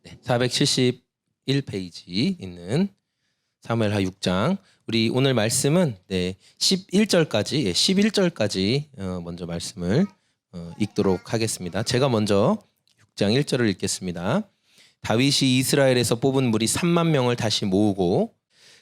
471페이지 있는 사무엘하 6장. 우리 오늘 말씀은 11절까지 먼저 말씀을 읽도록 하겠습니다. 제가 먼저 6장 1절을 읽겠습니다. 다윗이 이스라엘에서 뽑은 무리 3만 명을 다시 모으고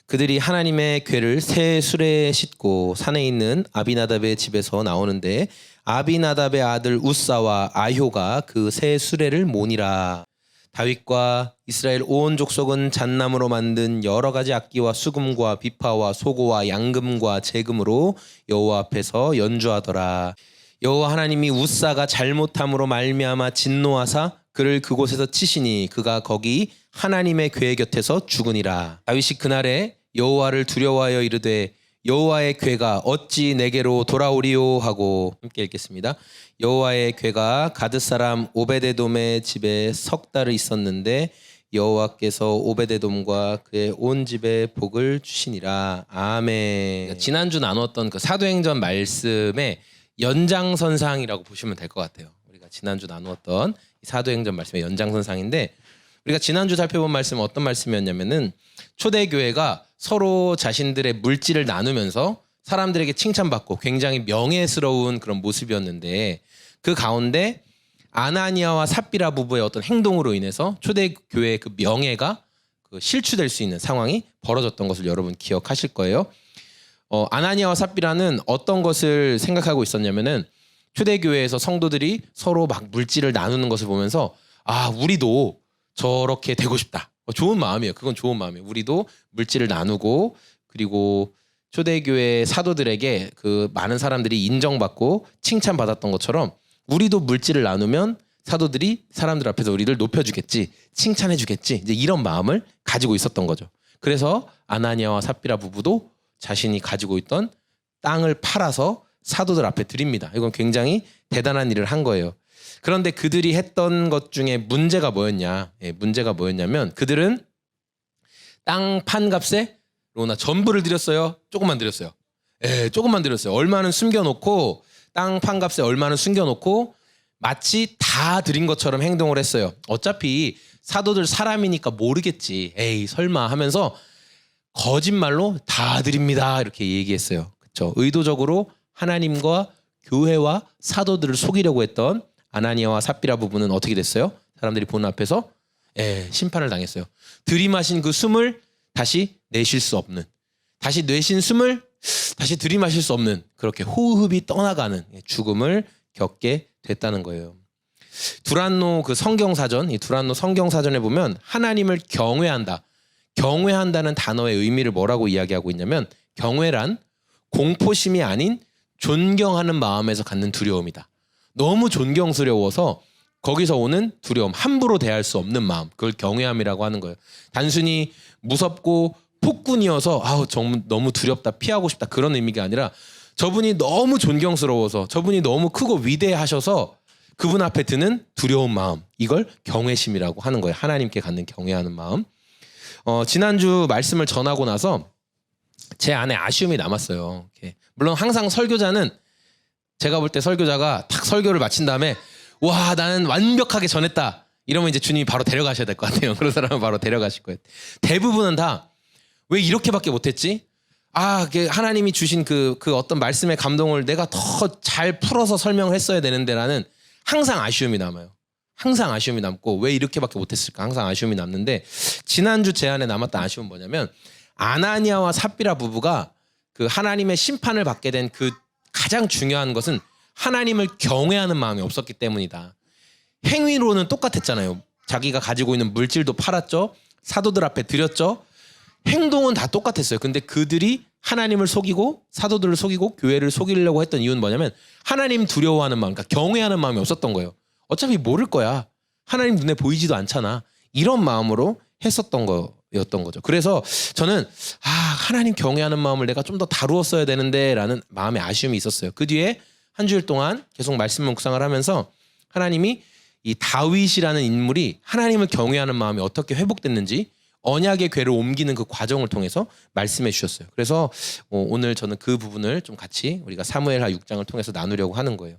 그들이 하나님의 궤를 새 수레에 싣고 산에 있는 아비나답의 집에서 나오는데 아비나답의 아들 우사와 아효가 그 새 수레를 모니라. 다윗과 이스라엘 온 족속은 잣나무로 만든 여러 가지 악기와 수금과 비파와 소고와 양금과 제금으로 여호와 앞에서 연주하더라. 여호와 하나님이 우사가 잘못함으로 말미암아 진노하사 그를 그곳에서 치시니 그가 거기 하나님의 궤 곁에서 죽으니라. 다윗이 그날에 여호와를 두려워하여 이르되 여호와의 궤가 어찌 내게로 돌아오리요 하고 함께 읽겠습니다. 여호와의 궤가 가드 사람 오베데돔의 집에 석 달을 있었는데 여호와께서 오베데돔과 그의 온 집에 복을 주시니라. 아멘. 지난주 나눴던 그 사도행전 말씀의 연장선상이라고 보시면 될 것 같아요. 우리가 지난주 나누었던 사도행전 말씀의 연장선상인데 우리가 지난주 살펴본 말씀은 어떤 말씀이었냐면은 초대교회가 서로 자신들의 물질을 나누면서 사람들에게 칭찬받고 굉장히 명예스러운 그런 모습이었는데 그 가운데 아나니아와 삽비라 부부의 어떤 행동으로 인해서 초대교회의 그 명예가 실추될 수 있는 상황이 벌어졌던 것을 여러분 기억하실 거예요. 아나니아와 삽비라는 어떤 것을 생각하고 있었냐면은 초대교회에서 성도들이 서로 막 물질을 나누는 것을 보면서 아, 우리도 저렇게 되고 싶다. 좋은 마음이에요. 그건 좋은 마음이에요. 우리도 물질을 나누고 그리고 초대교회 사도들에게 그 많은 사람들이 인정받고 칭찬받았던 것처럼 우리도 물질을 나누면 사도들이 사람들 앞에서 우리를 높여주겠지, 칭찬해주겠지, 이제 이런 마음을 가지고 있었던 거죠. 그래서 아나니아와 삽비라 부부도 자신이 가지고 있던 땅을 팔아서 사도들 앞에 드립니다. 이건 굉장히 대단한 일을 한 거예요. 그런데 그들이 했던 것 중에 문제가 뭐였냐면 그들은 땅 판값에 로나 전부를 드렸어요? 조금만 드렸어요? 조금만 드렸어요. 얼마는 숨겨놓고 땅 판값에 얼마는 숨겨놓고 마치 다 드린 것처럼 행동을 했어요. 어차피 사도들 사람이니까 모르겠지. 에이 설마 하면서 거짓말로 다 드립니다 이렇게 얘기했어요. 그렇죠? 의도적으로 하나님과 교회와 사도들을 속이려고 했던 아나니아와 삽비라 부부는 어떻게 됐어요? 사람들이 보는 앞에서 심판을 당했어요. 들이마신 그 숨을 다시 내쉴 수 없는, 다시 내쉰 숨을 다시 들이마실 수 없는 그렇게 호흡이 떠나가는 죽음을 겪게 됐다는 거예요. 두란노 그 성경사전, 이 두란노 성경사전에 보면 하나님을 경외한다. 경외한다는 단어의 의미를 뭐라고 이야기하고 있냐면 경외란 공포심이 아닌 존경하는 마음에서 갖는 두려움이다. 너무 존경스러워서 거기서 오는 두려움, 함부로 대할 수 없는 마음, 그걸 경외함이라고 하는 거예요. 단순히 무섭고 폭군이어서 너무 두렵다, 피하고 싶다 그런 의미가 아니라 저분이 너무 존경스러워서 저분이 너무 크고 위대하셔서 그분 앞에 드는 두려운 마음, 이걸 경외심이라고 하는 거예요. 하나님께 갖는 경외하는 마음. 지난주 말씀을 전하고 나서 제 안에 아쉬움이 남았어요. 물론 항상 설교자는 제가 볼 때 설교자가 딱 설교를 마친 다음에 와 나는 완벽하게 전했다 이러면 이제 주님이 바로 데려가셔야 될 것 같아요. 그런 사람은 바로 데려가실 거예요. 대부분은 다 왜 이렇게밖에 못했지? 하나님이 주신 그 어떤 말씀의 감동을 내가 더 잘 풀어서 설명을 했어야 되는데 라는 항상 아쉬움이 남아요. 항상 아쉬움이 남고 왜 이렇게밖에 못했을까 항상 아쉬움이 남는데 지난주 제 안에 남았던 아쉬움은 뭐냐면 아나니아와 삽비라 부부가 그 하나님의 심판을 받게 된 그 가장 중요한 것은 하나님을 경외하는 마음이 없었기 때문이다. 행위로는 똑같았잖아요. 자기가 가지고 있는 물질도 팔았죠. 사도들 앞에 드렸죠. 행동은 다 똑같았어요. 근데 그들이 하나님을 속이고 사도들을 속이고 교회를 속이려고 했던 이유는 뭐냐면 하나님 두려워하는 마음, 그러니까 경외하는 마음이 없었던 거예요. 어차피 모를 거야. 하나님 눈에 보이지도 않잖아. 이런 마음으로 했었던 거였던 거죠. 그래서 저는 하나님 경외하는 마음을 내가 좀 더 다루었어야 되는데 라는 마음의 아쉬움이 있었어요. 그 뒤에 한 주일 동안 계속 말씀 묵상을 하면서 하나님이 이 다윗이라는 인물이 하나님을 경외하는 마음이 어떻게 회복됐는지 언약의 궤를 옮기는 그 과정을 통해서 말씀해 주셨어요. 그래서 오늘 저는 그 부분을 좀 같이 우리가 사무엘하 6장을 통해서 나누려고 하는 거예요.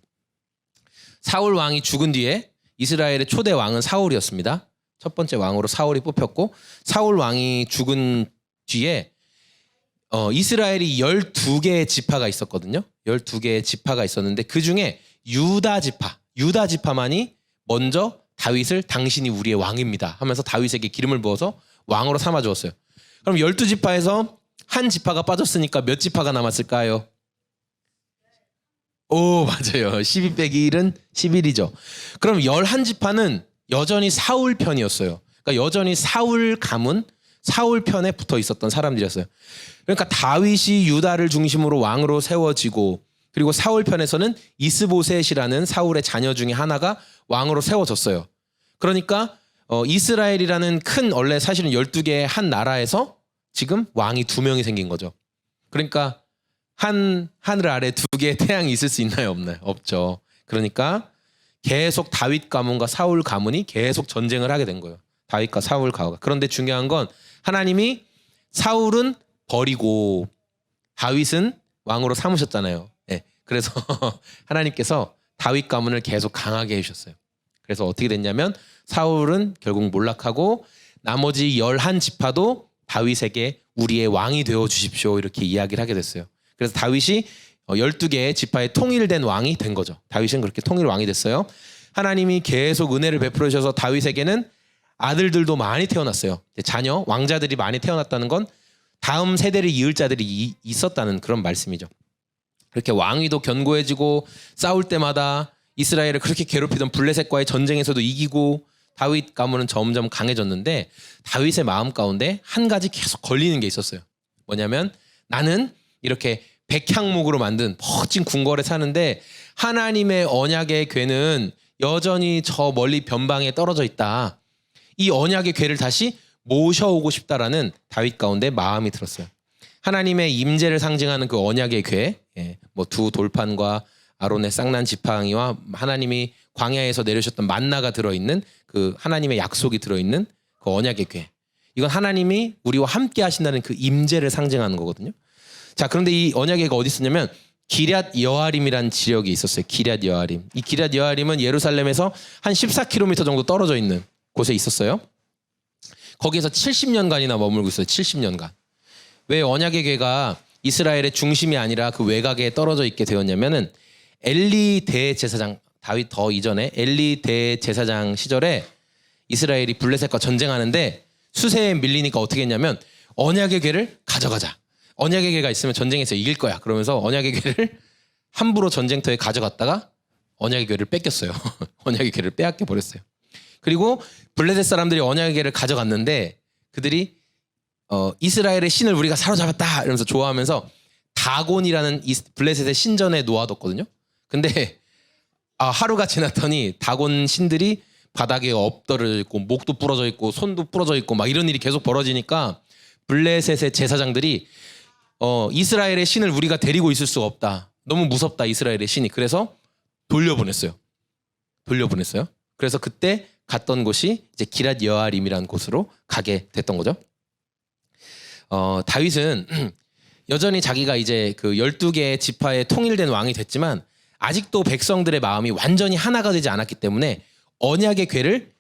사울 왕이 죽은 뒤에 이스라엘의 초대 왕은 사울이었습니다. 첫 번째 왕으로 사울이 뽑혔고 사울 왕이 죽은 뒤에 이스라엘이 12개의 지파가 있었거든요. 12개의 지파가 있었는데 그중에 유다 지파만이 먼저 다윗을 당신이 우리의 왕입니다 하면서 다윗에게 기름을 부어서 왕으로 삼아 주었어요. 그럼 12지파에서 한 지파가 빠졌으니까 몇 지파가 남았을까요? 오, 맞아요. 12 빼기 1은 11이죠. 그럼 11지파는 여전히 사울 편이었어요. 그러니까 여전히 사울 가문, 사울 편에 붙어 있었던 사람들이었어요. 그러니까 다윗이 유다를 중심으로 왕으로 세워지고 그리고 사울 편에서는 이스보셋이라는 사울의 자녀 중에 하나가 왕으로 세워졌어요. 그러니까 이스라엘이라는 큰 원래 사실은 12개의 한 나라에서 지금 왕이 2명이 생긴 거죠. 그러니까 하늘 아래 2개의 태양이 있을 수 있나요? 없나요? 없죠. 그러니까 계속 다윗 가문과 사울 가문이 계속 전쟁을 하게 된 거예요. 다윗과 사울 가문과. 그런데 중요한 건 하나님이 사울은 버리고 다윗은 왕으로 삼으셨잖아요. 네. 그래서 하나님께서 다윗 가문을 계속 강하게 해주셨어요. 그래서 어떻게 됐냐면 사울은 결국 몰락하고 나머지 11지파도 다윗에게 우리의 왕이 되어 주십시오 이렇게 이야기를 하게 됐어요. 그래서 다윗이 12개의 지파의 통일된 왕이 된 거죠. 다윗은 그렇게 통일 왕이 됐어요. 하나님이 계속 은혜를 베풀어 주셔서 다윗에게는 아들들도 많이 태어났어요. 자녀, 왕자들이 많이 태어났다는 건 다음 세대를 이을 자들이 있었다는 그런 말씀이죠. 그렇게 왕위도 견고해지고 싸울 때마다 이스라엘을 그렇게 괴롭히던 블레셋과의 전쟁에서도 이기고 다윗 가문은 점점 강해졌는데 다윗의 마음 가운데 한 가지 계속 걸리는 게 있었어요. 뭐냐면 나는 이렇게 백향목으로 만든 멋진 궁궐에 사는데 하나님의 언약의 궤는 여전히 저 멀리 변방에 떨어져 있다. 이 언약의 궤를 다시 모셔오고 싶다라는 다윗 가운데 마음이 들었어요. 하나님의 임재를 상징하는 그 언약의 궤, 뭐 두 돌판과 아론의 쌍난 지팡이와 하나님이 광야에서 내려주셨던 만나가 들어있는 그 하나님의 약속이 들어있는 그 언약의 궤. 이건 하나님이 우리와 함께 하신다는 그 임재를 상징하는 거거든요. 자, 그런데 이 언약의 궤가 어디 있었냐면 기럇 여아림이라는 지역이 있었어요. 기럇 여아림. 이 기럇 여아림은 예루살렘에서 한 14km 정도 떨어져 있는 곳에 있었어요. 거기에서 70년간이나 머물고 있어요. 70년간. 왜 언약의 궤가 이스라엘의 중심이 아니라 그 외곽에 떨어져 있게 되었냐면은 엘리 대제사장, 다윗 더 이전에 엘리 대제사장 시절에 이스라엘이 블레셋과 전쟁하는데 수세에 밀리니까 어떻게 했냐면 언약의 궤를 가져가자. 언약의 궤가 있으면 전쟁에서 이길 거야. 그러면서 언약의 궤를 함부로 전쟁터에 가져갔다가 언약의 궤를 뺏겼어요. 언약의 궤를 빼앗겨 버렸어요. 그리고 블레셋 사람들이 언약의 궤를 가져갔는데 그들이 이스라엘의 신을 우리가 사로잡았다 이러면서 좋아하면서 다곤이라는 블레셋의 신전에 놓아뒀거든요. 근데 하루가 지났더니 다곤 신들이 바닥에 엎드려 있고 목도 부러져 있고 손도 부러져 있고 막 이런 일이 계속 벌어지니까 블레셋의 제사장들이 이스라엘의 신을 우리가 데리고 있을 수가 없다. 너무 무섭다 이스라엘의 신이. 그래서 돌려보냈어요. 그래서 그때 갔던 곳이 이제 기럇 여아림이라는 곳으로 가게 됐던 거죠. 다윗은 여전히 자기가 이제 그 12개의 지파의 통일된 왕이 됐지만 아직도 백성들의 마음이 완전히 하나가 되지 않았기 때문에 언약의 궤를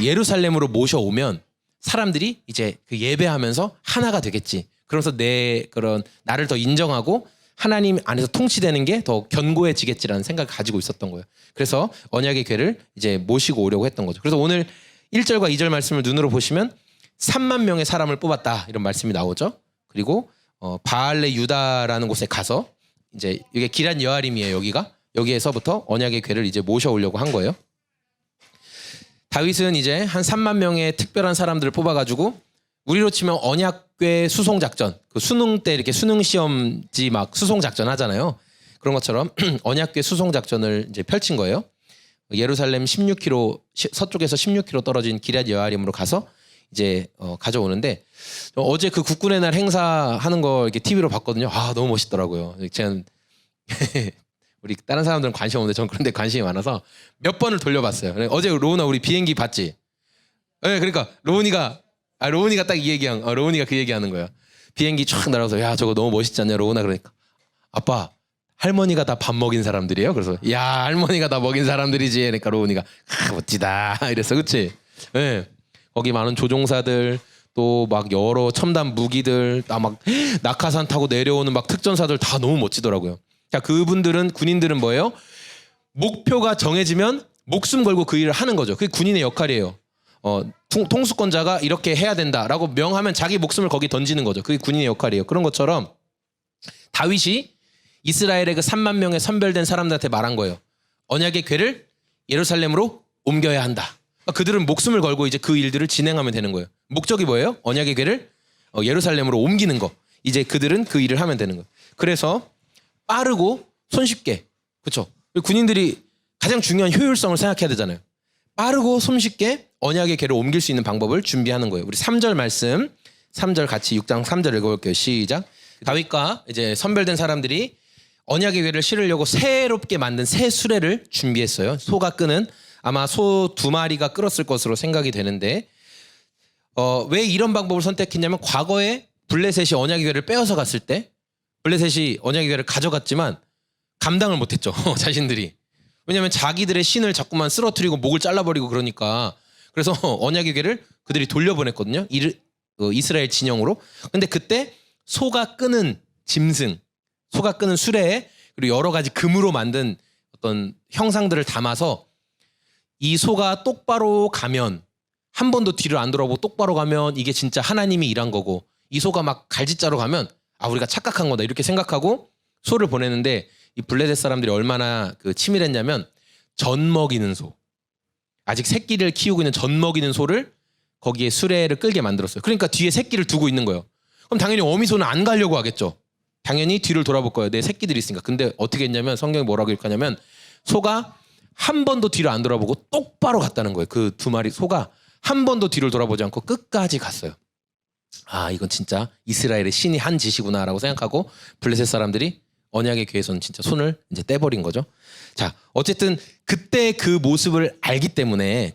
예루살렘으로 모셔오면 사람들이 이제 그 예배하면서 하나가 되겠지. 그러면서 내 그런 나를 더 인정하고 하나님 안에서 통치되는 게 더 견고해지겠지라는 생각을 가지고 있었던 거예요. 그래서 언약의 궤를 이제 모시고 오려고 했던 거죠. 그래서 오늘 1절과 2절 말씀을 눈으로 보시면 3만 명의 사람을 뽑았다 이런 말씀이 나오죠. 그리고 바알레 유다라는 곳에 가서 이제 이게 기럇 여아림이에요. 여기에서부터 언약의 궤를 이제 모셔오려고 한 거예요. 다윗은 이제 한 3만 명의 특별한 사람들을 뽑아가지고 우리로 치면 언약궤 수송 작전, 그 수능 때 이렇게 수능 시험지 막 수송 작전 하잖아요. 그런 것처럼 언약궤 수송 작전을 이제 펼친 거예요. 예루살렘 16km 서쪽에서 16km 떨어진 기럇 여아림으로 가서 이제 가져오는데 어제 그 국군의 날 행사하는 거 이렇게 TV로 봤거든요. 너무 멋있더라고요. 제가 우리 다른 사람들은 관심 없는데 전 그런데 관심이 많아서 몇 번을 돌려봤어요. 어제 로우나 우리 비행기 봤지? 네, 그러니까 로우니가 딱 이 얘기한 로우니가 그 얘기하는 거야. 비행기 쫙 날아서 야 저거 너무 멋있지 않냐 로우나. 그러니까 아빠 할머니가 다 밥 먹인 사람들이에요. 그래서 야 할머니가 다 먹인 사람들이지. 그러니까 로우니가 멋지다 이랬어. 그치? 네. 거기 많은 조종사들 또 막 여러 첨단 무기들 막 낙하산 타고 내려오는 막 특전사들 다 너무 멋지더라고요. 자, 그분들은 군인들은 뭐예요? 목표가 정해지면 목숨 걸고 그 일을 하는 거죠. 그게 군인의 역할이에요. 통수권자가 이렇게 해야 된다라고 명하면 자기 목숨을 거기 던지는 거죠. 그게 군인의 역할이에요. 그런 것처럼 다윗이 이스라엘의 그 3만 명의 선별된 사람들한테 말한 거예요. 언약의 궤를 예루살렘으로 옮겨야 한다. 그들은 목숨을 걸고 이제 그 일들을 진행하면 되는 거예요. 목적이 뭐예요? 언약의 궤를 예루살렘으로 옮기는 거. 이제 그들은 그 일을 하면 되는 거예요. 그래서 빠르고 손쉽게, 그렇죠? 군인들이 가장 중요한 효율성을 생각해야 되잖아요. 빠르고 손쉽게 언약의 궤를 옮길 수 있는 방법을 준비하는 거예요. 우리 3절 말씀, 3절 같이 6장 3절 읽어볼게요. 시작. 다윗과 이제 선별된 사람들이 언약의 궤를 실으려고 새롭게 만든 새 수레를 준비했어요. 소가 끄는, 아마 소 2마리가 끌었을 것으로 생각이 되는데, 왜 이런 방법을 선택했냐면 과거에 블레셋이 언약의 궤를 빼앗아 갔을 때 블레셋이 언약의 궤를 가져갔지만 감당을 못했죠. 자신들이. 왜냐하면 자기들의 신을 자꾸만 쓰러뜨리고 목을 잘라버리고 그러니까. 그래서 언약의 궤를 그들이 돌려보냈거든요. 이스라엘 진영으로. 근데 그때 소가 끄는 짐승, 소가 끄는 수레에 그리고 여러 가지 금으로 만든 어떤 형상들을 담아서 이 소가 똑바로 가면, 한 번도 뒤를 안 돌아보고 똑바로 가면 이게 진짜 하나님이 일한 거고, 이 소가 막 갈짓자로 가면 우리가 착각한 거다 이렇게 생각하고 소를 보내는데, 이 블레셋 사람들이 얼마나 그 치밀했냐면 전 먹이는 소, 아직 새끼를 키우고 있는 전 먹이는 소를 거기에 수레를 끌게 만들었어요. 그러니까 뒤에 새끼를 두고 있는 거예요. 그럼 당연히 어미소는 안 가려고 하겠죠. 당연히 뒤를 돌아볼 거예요. 내 새끼들이 있으니까. 근데 어떻게 했냐면 성경이 뭐라고 읽냐면 소가 한 번도 뒤를 안 돌아보고 똑바로 갔다는 거예요. 그 2마리 소가 한 번도 뒤를 돌아보지 않고 끝까지 갔어요. 이건 진짜 이스라엘의 신이 한 짓이구나라고 생각하고 블레셋 사람들이 언약의 궤에서는 진짜 손을 이제 떼버린 거죠. 자, 어쨌든 그때 그 모습을 알기 때문에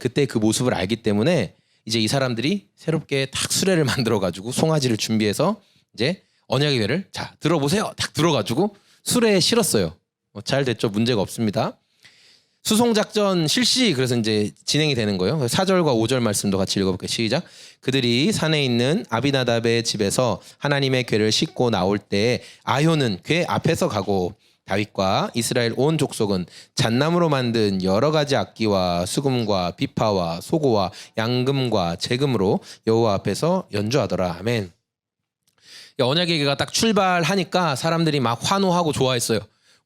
이제 이 사람들이 새롭게 딱 수레를 만들어가지고 송아지를 준비해서 이제 언약의 궤를 자 들어보세요. 딱 들어가지고 수레에 실었어요. 잘 됐죠. 문제가 없습니다. 수송작전 실시. 그래서 이제 진행이 되는 거예요. 4절과 5절 말씀도 같이 읽어볼게요. 시작. 그들이 산에 있는 아비나답의 집에서 하나님의 궤를 싣고 나올 때 아효는 궤 앞에서 가고 다윗과 이스라엘 온 족속은 잣나무로 만든 여러 가지 악기와 수금과 비파와 소고와 양금과 재금으로 여호와 앞에서 연주하더라. 아멘. 언약의 궤가 딱 출발하니까 사람들이 막 환호하고 좋아했어요.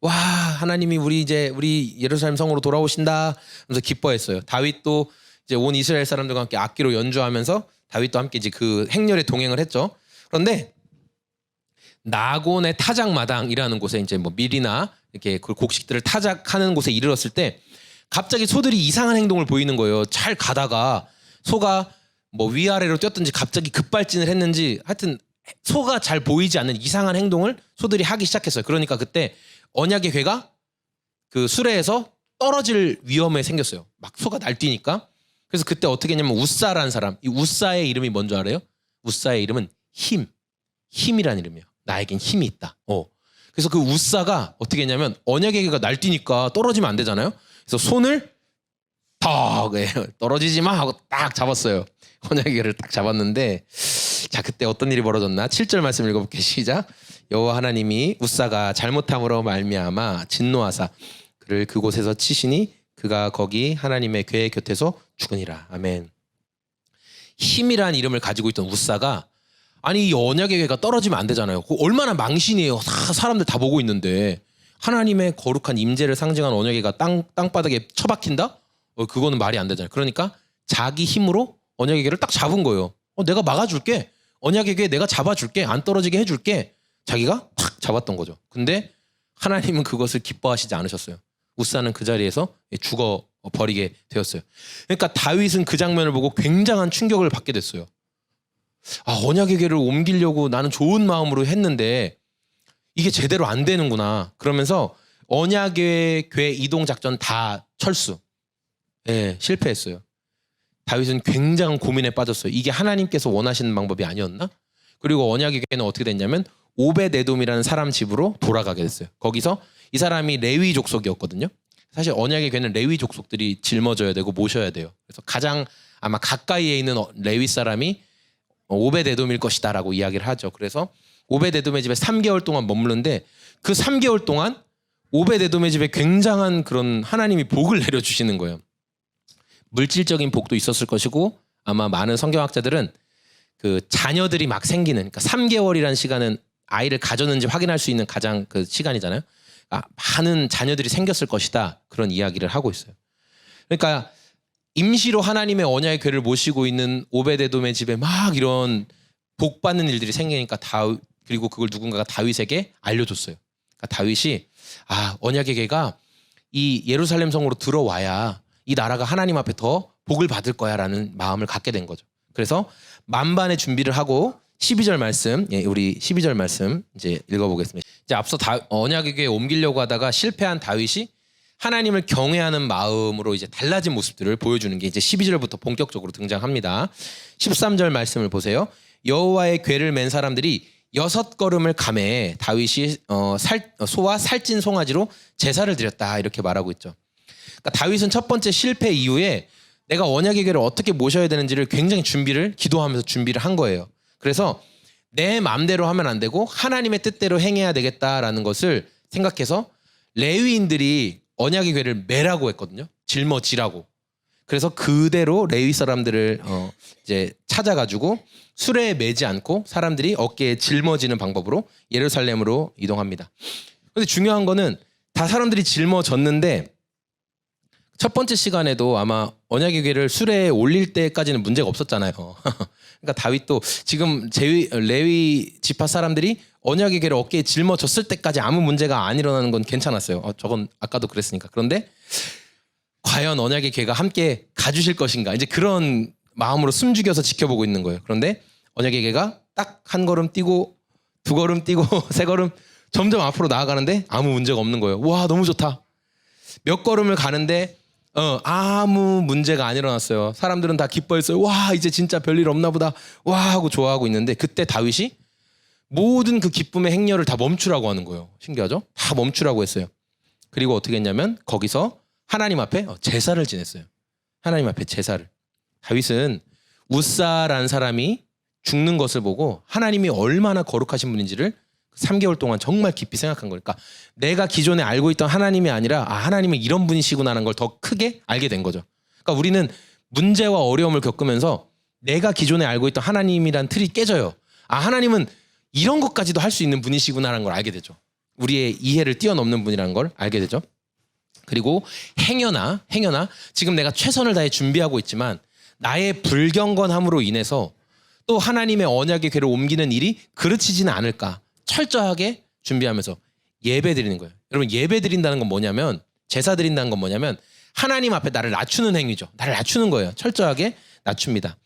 와, 하나님이 우리 예루살렘 성으로 돌아오신다 하면서 기뻐했어요. 다윗도 이제 온 이스라엘 사람들과 함께 악기로 연주하면서 다윗도 함께 이제 그 행렬에 동행을 했죠. 그런데 나곤의 타작마당이라는 곳에 이제 뭐 밀이나 이렇게 그 곡식들을 타작하는 곳에 이르렀을 때 갑자기 소들이 이상한 행동을 보이는 거예요. 잘 가다가 소가 뭐 위아래로 뛰었든지 갑자기 급발진을 했는지 하여튼 소가 잘 보이지 않는 이상한 행동을 소들이 하기 시작했어요. 그러니까 그때 언약의 궤가 그 수레에서 떨어질 위험에 생겼어요. 막 소가 날뛰니까. 그래서 그때 어떻게 했냐면 우사라는 사람, 이 우사의 이름이 뭔지 알아요? 우사의 이름은 힘이라는 이름이에요. 나에겐 힘이 있다. 그래서 그 우사가 어떻게 했냐면 언약의 궤가 날뛰니까 떨어지면 안 되잖아요. 그래서 손을 탁 떨어지지 마 하고 딱 잡았어요. 언약의 궤를 딱 잡았는데, 자, 그때 어떤 일이 벌어졌나? 7절 말씀 읽어볼게요. 시작. 여호와 하나님이 우사가 잘못함으로 말미암아 진노하사 그를 그곳에서 치시니 그가 거기 하나님의 궤 곁에서 죽으니라. 아멘. 힘이란 이름을 가지고 있던 우사가, 아니 이 언약의 궤가 떨어지면 안 되잖아요. 얼마나 망신이에요. 사람들 다 보고 있는데 하나님의 거룩한 임재를 상징하는 언약의 궤가 땅바닥에 처박힌다? 그거는 말이 안 되잖아요. 그러니까 자기 힘으로 언약의 궤를 딱 잡은 거예요. 내가 막아줄게. 언약의 궤 내가 잡아줄게. 안 떨어지게 해줄게. 자기가 탁 잡았던 거죠. 근데 하나님은 그것을 기뻐하시지 않으셨어요. 우사는 그 자리에서 죽어 버리게 되었어요. 그러니까 다윗은 그 장면을 보고 굉장한 충격을 받게 됐어요. 언약의 궤를 옮기려고 나는 좋은 마음으로 했는데 이게 제대로 안 되는구나. 그러면서 언약의 궤 이동 작전 다 철수. 실패했어요. 다윗은 굉장한 고민에 빠졌어요. 이게 하나님께서 원하시는 방법이 아니었나? 그리고 언약의 궤는 어떻게 됐냐면 오벳에돔이라는 사람 집으로 돌아가게 됐어요. 거기서 이 사람이 레위 족속이었거든요. 사실 언약의 궤는 레위 족속들이 짊어져야 되고 모셔야 돼요. 그래서 가장 아마 가까이에 있는 레위 사람이 오벳에돔일 것이다라고 이야기를 하죠. 그래서 오벳에돔의 집에 3개월 동안 머무르는데 그 3개월 동안 오벳에돔의 집에 굉장한 그런 하나님이 복을 내려주시는 거예요. 물질적인 복도 있었을 것이고 아마 많은 성경학자들은 그 자녀들이 막 생기는, 그러니까 3개월이라는 시간은 아이를 가졌는지 확인할 수 있는 가장 그 시간이잖아요. 많은 자녀들이 생겼을 것이다, 그런 이야기를 하고 있어요. 그러니까 임시로 하나님의 언약의 궤를 모시고 있는 오벳에돔의 집에 막 이런 복 받는 일들이 생기니까 그리고 그걸 누군가가 다윗에게 알려줬어요. 그러니까 다윗이 언약의 궤가 이 예루살렘 성으로 들어와야 이 나라가 하나님 앞에 더 복을 받을 거야라는 마음을 갖게 된 거죠. 그래서 만반의 준비를 하고 12절 말씀, 우리 12절 말씀 이제 읽어보겠습니다. 이제 앞서 언약의 궤에 옮기려고 하다가 실패한 다윗이 하나님을 경외하는 마음으로 이제 달라진 모습들을 보여주는 게 이제 12절부터 본격적으로 등장합니다. 13절 말씀을 보세요. 여호와의 궤를 맨 사람들이 6걸음을 가매 다윗이 소와 살찐 송아지로 제사를 드렸다, 이렇게 말하고 있죠. 그러니까 다윗은 첫 번째 실패 이후에 내가 언약의 궤를 어떻게 모셔야 되는지를 굉장히 기도하면서 준비를 한 거예요. 그래서 내 마음대로 하면 안 되고 하나님의 뜻대로 행해야 되겠다라는 것을 생각해서 레위인들이 언약의 궤를 매라고 했거든요. 짊어지라고. 그래서 그대로 레위 사람들을 이제 찾아가지고 수레에 매지 않고 사람들이 어깨에 짊어지는 방법으로 예루살렘으로 이동합니다. 근데 중요한 거는 다 사람들이 짊어졌는데 첫 번째 시간에도 아마 언약의 궤를 수레에 올릴 때까지는 문제가 없었잖아요. 그러니까 다윗도 지금 레위 지파 사람들이 언약의 궤를 어깨에 짊어졌을 때까지 아무 문제가 안 일어나는 건 괜찮았어요. 저건 아까도 그랬으니까. 그런데 과연 언약의 궤가 함께 가주실 것인가, 이제 그런 마음으로 숨죽여서 지켜보고 있는 거예요. 그런데 언약의 궤가 딱 한 걸음 뛰고 2걸음 뛰고 3걸음 점점 앞으로 나아가는데 아무 문제가 없는 거예요. 와, 너무 좋다. 몇 걸음을 가는데 아무 문제가 안 일어났어요. 사람들은 다 기뻐했어요. 와, 이제 진짜 별일 없나 보다. 와 하고 좋아하고 있는데 그때 다윗이 모든 그 기쁨의 행렬을 다 멈추라고 하는 거예요. 신기하죠? 다 멈추라고 했어요. 그리고 어떻게 했냐면 거기서 하나님 앞에 제사를 지냈어요. 하나님 앞에 제사를. 다윗은 우사라는 사람이 죽는 것을 보고 하나님이 얼마나 거룩하신 분인지를 3개월 동안 정말 깊이 생각한 거니까 내가 기존에 알고 있던 하나님이 아니라 하나님은 이런 분이시구나라는 걸 더 크게 알게 된 거죠. 그러니까 우리는 문제와 어려움을 겪으면서 내가 기존에 알고 있던 하나님이란 틀이 깨져요. 하나님은 이런 것까지도 할 수 있는 분이시구나라는 걸 알게 되죠. 우리의 이해를 뛰어넘는 분이라는 걸 알게 되죠. 그리고 행여나 지금 내가 최선을 다해 준비하고 있지만 나의 불경건함으로 인해서 또 하나님의 언약의 궤를 옮기는 일이 그르치지는 않을까 철저하게 준비하면서 예배 드리는 거예요. 여러분, 예배 드린다는 건 뭐냐면, 제사 드린다는 건 뭐냐면 하나님 앞에 나를 낮추는 행위죠. 나를 낮추는 거예요. 철저하게 낮춥니다.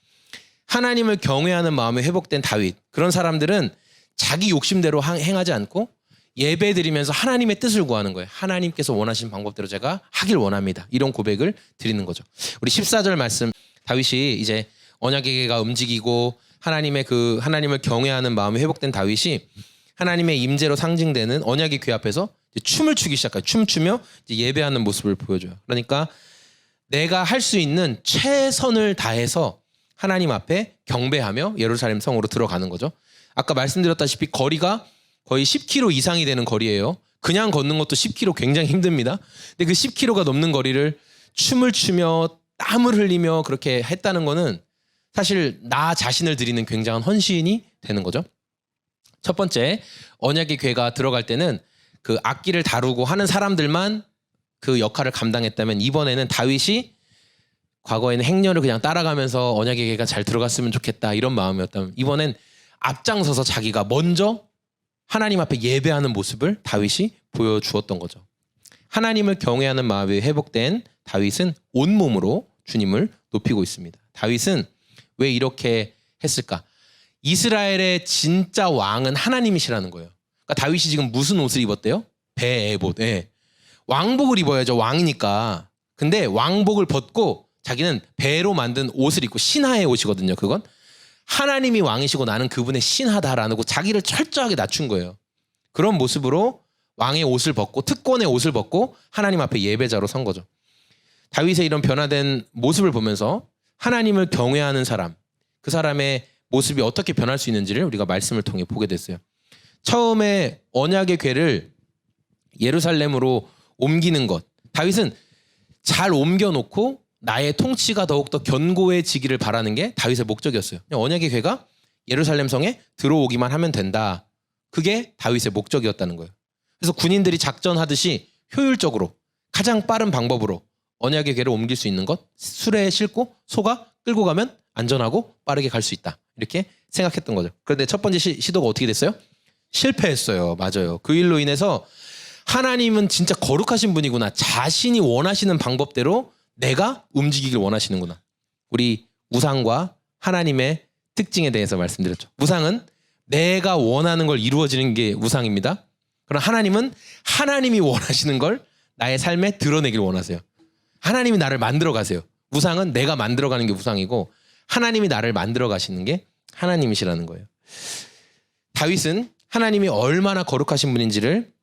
하나님을 경외하는 마음이 회복된 다윗, 그런 사람들은 자기 욕심대로 행하지 않고 예배 드리면서 하나님의 뜻을 구하는 거예요. 하나님께서 원하시는 방법대로 제가 하길 원합니다. 이런 고백을 드리는 거죠. 우리 14절 말씀, 다윗이 이제 언약의 궤가 움직이고 하나님을 경외하는 마음이 회복된 다윗이 하나님의 임재로 상징되는 언약의 궤 앞에서 춤을 추기 시작해요. 춤추며 예배하는 모습을 보여줘요. 그러니까 내가 할 수 있는 최선을 다해서 하나님 앞에 경배하며 예루살렘 성으로 들어가는 거죠. 아까 말씀드렸다시피 거리가 거의 10km 이상이 되는 거리예요. 그냥 걷는 것도 10km 굉장히 힘듭니다. 근데 그 10km가 넘는 거리를 춤을 추며 땀을 흘리며 그렇게 했다는 거는 사실 나 자신을 드리는 굉장한 헌신이 되는 거죠. 첫 번째, 언약의 궤가 들어갈 때는 그 악기를 다루고 하는 사람들만 그 역할을 감당했다면 이번에는 다윗이 과거에는 행렬을 그냥 따라가면서 언약의 궤가 잘 들어갔으면 좋겠다 이런 마음이었다면 이번엔 앞장서서 자기가 먼저 하나님 앞에 예배하는 모습을 다윗이 보여주었던 거죠. 하나님을 경외하는 마음이 회복된 다윗은 온몸으로 주님을 높이고 있습니다. 다윗은 왜 이렇게 했을까? 이스라엘의 진짜 왕은 하나님이시라는 거예요. 그러니까 다윗이 지금 무슨 옷을 입었대요? 베에봇. 왕복을 입어야죠. 왕이니까. 근데 왕복을 벗고 자기는 배로 만든 옷을 입고 신하의 옷이거든요. 그건 하나님이 왕이시고 나는 그분의 신하다라는 거 자기를 철저하게 낮춘 거예요. 그런 모습으로 왕의 옷을 벗고 특권의 옷을 벗고 하나님 앞에 예배자로 선 거죠. 다윗의 이런 변화된 모습을 보면서 하나님을 경외하는 사람, 그 사람의 모습이 어떻게 변할 수 있는지를 우리가 말씀을 통해 보게 됐어요. 처음에 언약의 궤를 예루살렘으로 옮기는 것, 다윗은 잘 옮겨놓고 나의 통치가 더욱더 견고해지기를 바라는 게 다윗의 목적이었어요. 언약의 궤가 예루살렘 성에 들어오기만 하면 된다. 그게 다윗의 목적이었다는 거예요. 그래서 군인들이 작전하듯이 효율적으로 가장 빠른 방법으로 언약의 궤를 옮길 수 있는 것, 수레에 싣고 소가 끌고 가면 안전하고 빠르게 갈 수 있다. 이렇게 생각했던 거죠. 그런데 첫 번째 시도가 어떻게 됐어요? 실패했어요. 맞아요. 그 일로 인해서 하나님은 진짜 거룩하신 분이구나. 자신이 원하시는 방법대로 내가 움직이길 원하시는구나. 우리 우상과 하나님의 특징에 대해서 말씀드렸죠. 우상은 내가 원하는 걸 이루어지는 게 우상입니다. 그럼 하나님은 하나님이 원하시는 걸 나의 삶에 드러내길 원하세요. 하나님이 나를 만들어 가세요. 우상은 내가 만들어 가는 게 우상이고 하나님이 나를 만들어 가시는 게 하나님이시라는 거예요. 다윗은 하나님이 얼마나 거룩하신 분인지를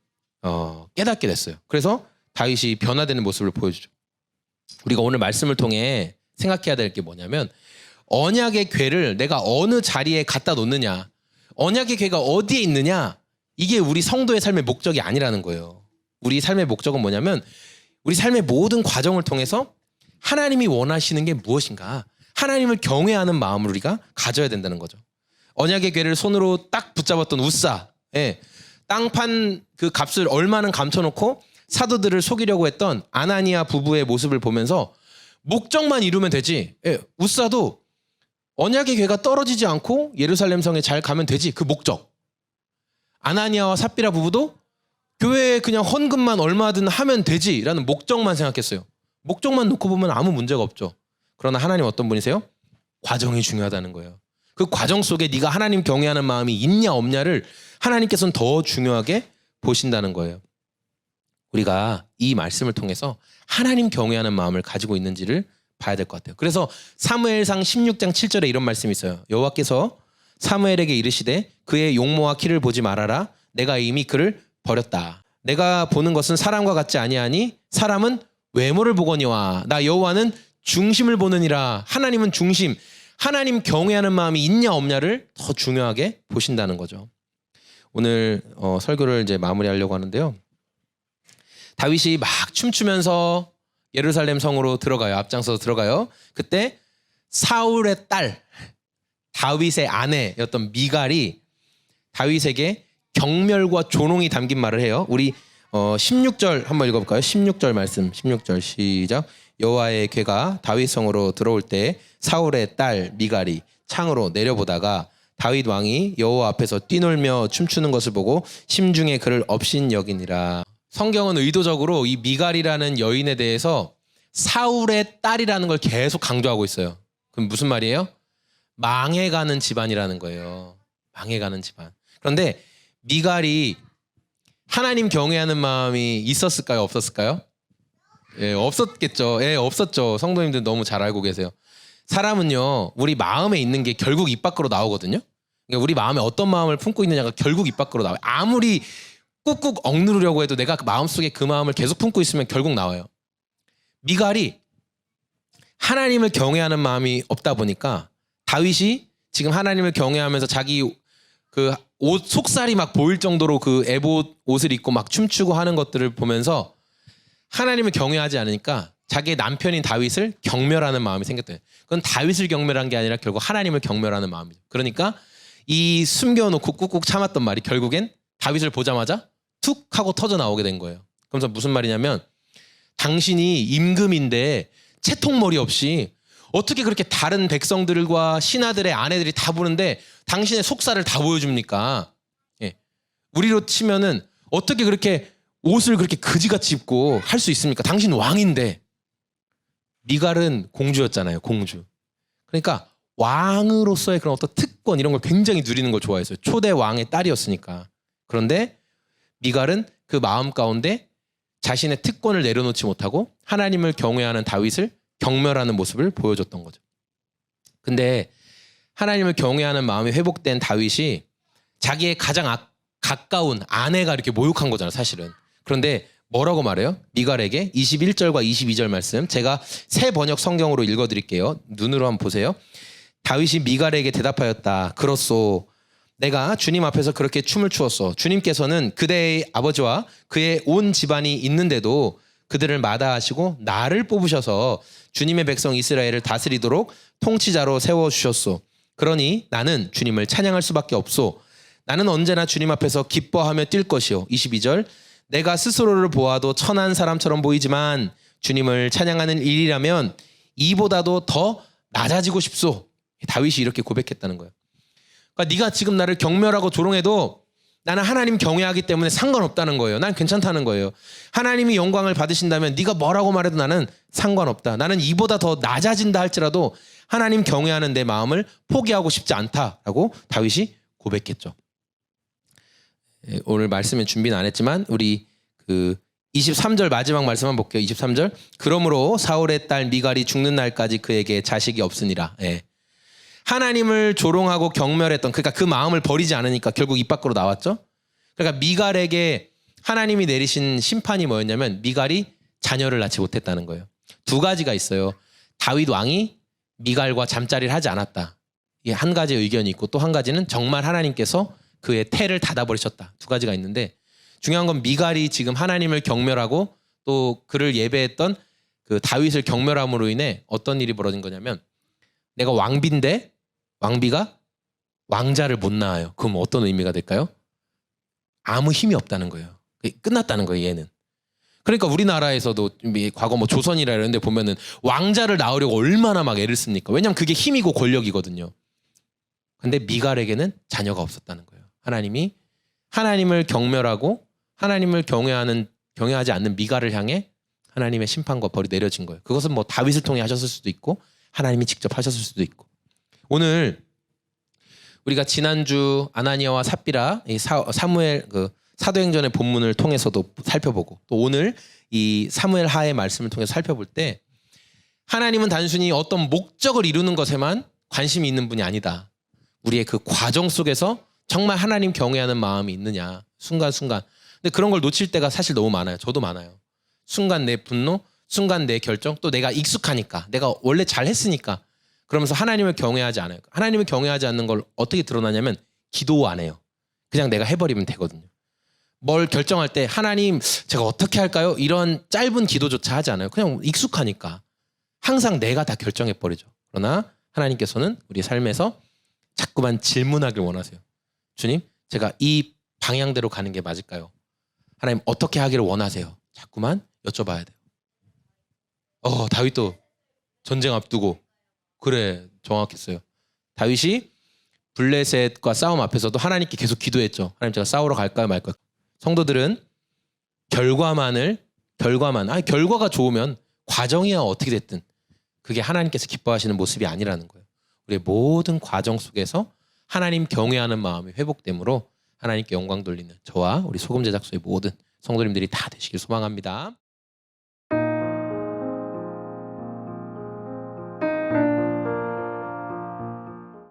깨닫게 됐어요. 그래서 다윗이 변화되는 모습을 보여주죠. 우리가 오늘 말씀을 통해 생각해야 될 게 뭐냐면 언약의 궤를 내가 어느 자리에 갖다 놓느냐, 언약의 궤가 어디에 있느냐, 이게 우리 성도의 삶의 목적이 아니라는 거예요. 우리 삶의 목적은 뭐냐면 우리 삶의 모든 과정을 통해서 하나님이 원하시는 게 무엇인가, 하나님을 경외하는 마음을 우리가 가져야 된다는 거죠. 언약의 궤를 손으로 딱 붙잡았던 우사, 땅판 그 값을 얼마는 감춰놓고 사도들을 속이려고 했던 아나니아 부부의 모습을 보면서 목적만 이루면 되지, 우사도 언약의 궤가 떨어지지 않고 예루살렘 성에 잘 가면 되지, 그 목적. 아나니아와 삽비라 부부도 교회에 그냥 헌금만 얼마든 하면 되지라는 목적만 생각했어요. 목적만 놓고 보면 아무 문제가 없죠. 그러나 하나님 어떤 분이세요? 과정이 중요하다는 거예요. 그 과정 속에 네가 하나님 경외하는 마음이 있냐 없냐를 하나님께서는 더 중요하게 보신다는 거예요. 우리가 이 말씀을 통해서 하나님 경외하는 마음을 가지고 있는지를 봐야 될 것 같아요. 그래서 사무엘상 16장 7절에 이런 말씀이 있어요. 여호와께서 사무엘에게 이르시되 그의 용모와 키를 보지 말아라. 내가 이미 그를 버렸다. 내가 보는 것은 사람과 같지 아니하니 사람은 외모를 보거니와 나 여호와는 중심을 보느니라. 하나님은 중심, 하나님 경외하는 마음이 있냐 없냐를 더 중요하게 보신다는 거죠. 오늘 설교를 이제 마무리하려고 하는데요. 다윗이 막 춤추면서 예루살렘 성으로 들어가요. 앞장서서 들어가요. 그때 사울의 딸, 다윗의 아내였던 미갈이 다윗에게 경멸과 조롱이 담긴 말을 해요. 우리 16절 한번 읽어볼까요? 16절 말씀, 16절 시작. 여호와의 궤가 다윗 성으로 들어올 때 사울의 딸 미갈이 창으로 내려보다가 다윗 왕이 여호와 앞에서 뛰놀며 춤추는 것을 보고 심중에 그를 업신여기니라. 성경은 의도적으로 이 미갈이라는 여인에 대해서 사울의 딸이라는 걸 계속 강조하고 있어요. 그럼 무슨 말이에요? 망해가는 집안이라는 거예요. 망해가는 집안. 그런데 미갈이 하나님 경외하는 마음이 있었을까요? 없었을까요? 없었겠죠. 없었죠. 성도님들 너무 잘 알고 계세요. 사람은요, 우리 마음에 있는 게 결국 입 밖으로 나오거든요. 그러니까 우리 마음에 어떤 마음을 품고 있느냐가 결국 입 밖으로 나와요. 아무리 꾹꾹 억누르려고 해도 내가 마음속에 그 마음을 계속 품고 있으면 결국 나와요. 미갈이 하나님을 경외하는 마음이 없다 보니까 다윗이 지금 하나님을 경외하면서 자기 그 옷 속살이 막 보일 정도로 그 에봇 옷을 입고 막 춤추고 하는 것들을 보면서 하나님을 경외하지 않으니까 자기의 남편인 다윗을 경멸하는 마음이 생겼대요. 그건 다윗을 경멸한 게 아니라 결국 하나님을 경멸하는 마음이죠. 그러니까 이 숨겨놓고 꾹꾹 참았던 말이 결국엔 다윗을 보자마자 툭 하고 터져 나오게 된 거예요. 그러면서 무슨 말이냐면 당신이 임금인데 채통머리 없이 어떻게 그렇게 다른 백성들과 신하들의 아내들이 다 보는데 당신의 속살을 다 보여줍니까? 우리로 치면은 어떻게 그렇게 옷을 그렇게 그지같이 입고 할 수 있습니까? 당신 왕인데. 미갈은 공주였잖아요. 공주. 그러니까 왕으로서의 그런 어떤 특권 이런 걸 굉장히 누리는 걸 좋아했어요. 초대 왕의 딸이었으니까. 그런데 미갈은 그 마음 가운데 자신의 특권을 내려놓지 못하고 하나님을 경외하는 다윗을 경멸하는 모습을 보여줬던 거죠. 근데 하나님을 경외하는 마음이 회복된 다윗이 자기의 가장 가까운 아내가 이렇게 모욕한 거잖아요, 사실은. 그런데 뭐라고 말해요? 미갈에게 21절과 22절 말씀 제가 새 번역 성경으로 읽어드릴게요. 눈으로 한번 보세요. 다윗이 미갈에게 대답하였다. 그렇소. 내가 주님 앞에서 그렇게 춤을 추었소. 주님께서는 그대의 아버지와 그의 온 집안이 있는데도 그들을 마다하시고 나를 뽑으셔서 주님의 백성 이스라엘을 다스리도록 통치자로 세워주셨소. 그러니 나는 주님을 찬양할 수밖에 없소. 나는 언제나 주님 앞에서 기뻐하며 뛸 것이요. 22절 내가 스스로를 보아도 천한 사람처럼 보이지만 주님을 찬양하는 일이라면 이보다도 더 낮아지고 싶소. 다윗이 이렇게 고백했다는 거예요. 그러니까 네가 지금 나를 경멸하고 조롱해도 나는 하나님 경외하기 때문에 상관없다는 거예요. 난 괜찮다는 거예요. 하나님이 영광을 받으신다면 네가 뭐라고 말해도 나는 상관없다. 나는 이보다 더 낮아진다 할지라도 하나님 경외하는 내 마음을 포기하고 싶지 않다라고 다윗이 고백했죠. 오늘 말씀은 준비는 안 했지만 우리 그 23절 마지막 말씀 한번 볼게요. 23절 그러므로 사울의 딸 미갈이 죽는 날까지 그에게 자식이 없으니라. 예. 하나님을 조롱하고 경멸했던 그러니까 그 마음을 버리지 않으니까 결국 입 밖으로 나왔죠. 그러니까 미갈에게 하나님이 내리신 심판이 뭐였냐면 미갈이 자녀를 낳지 못했다는 거예요. 두 가지가 있어요. 다윗 왕이 미갈과 잠자리를 하지 않았다. 이게 한 가지 의견이 있고 또 한 가지는 정말 하나님께서 그의 태를 닫아버리셨다. 두 가지가 있는데 중요한 건 미갈이 지금 하나님을 경멸하고 또 그를 예배했던 그 다윗을 경멸함으로 인해 어떤 일이 벌어진 거냐면 내가 왕비인데 왕비가 왕자를 못 낳아요. 그럼 어떤 의미가 될까요? 아무 힘이 없다는 거예요. 끝났다는 거예요, 얘는. 그러니까 우리나라에서도 과거 뭐 조선이라 이런 데 보면은 왕자를 낳으려고 얼마나 막 애를 씁니까? 왜냐면 그게 힘이고 권력이거든요. 근데 미갈에게는 자녀가 없었다는 거예요. 하나님이 하나님을 경멸하고 하나님을 경외하지 않는 미갈을 향해 하나님의 심판과 벌이 내려진 거예요. 그것은 뭐 다윗을 통해 하셨을 수도 있고 하나님이 직접 하셨을 수도 있고. 오늘 우리가 지난주 아나니아와 삽비라 이 사무엘 그 사도행전의 본문을 통해서도 살펴보고 또 오늘 이 사무엘 하의 말씀을 통해서 살펴볼 때 하나님은 단순히 어떤 목적을 이루는 것에만 관심이 있는 분이 아니다. 우리의 그 과정 속에서 정말 하나님 경외하는 마음이 있느냐 순간순간. 근데 그런 걸 놓칠 때가 사실 너무 많아요. 저도 많아요. 순간 내 분노, 순간 내 결정, 또 내가 익숙하니까 내가 원래 잘했으니까 그러면서 하나님을 경외하지 않아요. 하나님을 경외하지 않는 걸 어떻게 드러나냐면 기도 안 해요. 그냥 내가 해버리면 되거든요. 뭘 결정할 때 하나님 제가 어떻게 할까요? 이런 짧은 기도조차 하지 않아요. 그냥 익숙하니까 항상 내가 다 결정해버리죠. 그러나 하나님께서는 우리 삶에서 자꾸만 질문하길 원하세요. 주님 제가 이 방향대로 가는 게 맞을까요? 하나님 어떻게 하기를 원하세요? 자꾸만 여쭤봐야 돼요. 다윗도 전쟁 앞두고 그래 정확했어요. 다윗이 블레셋과 싸움 앞에서도 하나님께 계속 기도했죠. 하나님 제가 싸우러 갈까요 말까요? 성도들은 결과가 좋으면 과정이야 어떻게 됐든 그게 하나님께서 기뻐하시는 모습이 아니라는 거예요. 우리의 모든 과정 속에서 하나님 경외하는 마음이 회복되므로 하나님께 영광 돌리는 저와 우리 소금 제작소의 모든 성도님들이 다 되시길 소망합니다.